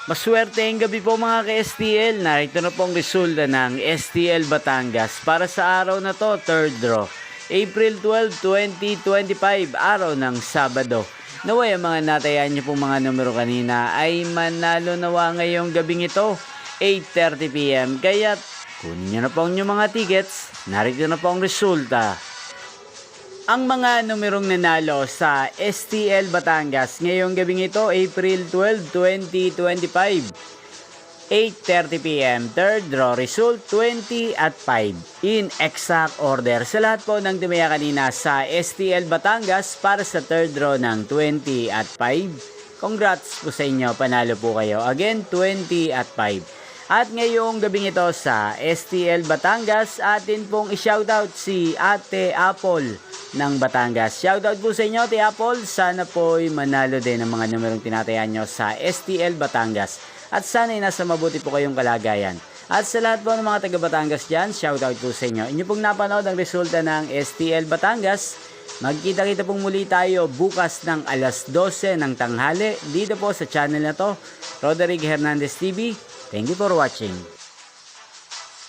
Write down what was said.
Maswerteng gabi po mga ka-STL. Narito na po ang resulta ng STL Batangas para sa araw na to, third draw. April 12, 2025, araw ng Sabado. Naway ang mga natayan niyo pong mga numero kanina ay manalo nawa ngayong gabing ito, 8:30 PM. Kaya kunin niyo na po ang inyong mga tickets. Narito na po ang resulta. Ang mga numerong nanalo sa STL Batangas ngayong gabing ito, April 12, 2025, 8:30 PM, third draw, result 20 at 5 in exact order. Sa lahat po ng dumaya kanina sa STL Batangas para sa third draw ng 20 at 5, congrats po sa inyo, panalo po kayo. Again, 20 at 5. At ngayong gabing ito sa STL Batangas, atin pong i-shoutout si Ate Apple ng Batangas. Shoutout po sa inyo, Ate Apple. Sana po'y manalo din ang mga numerong tinatayan nyo sa STL Batangas. At sana'y nasa mabuti po kayong kalagayan. At sa lahat po ng mga taga Batangas dyan, shoutout po sa inyo. Inyo pong napanood ang resulta ng STL Batangas. Magkita-kita pong muli tayo bukas ng alas 12 ng tanghali dito po sa channel na to, Roderick Hernandez TV. Thank you for watching.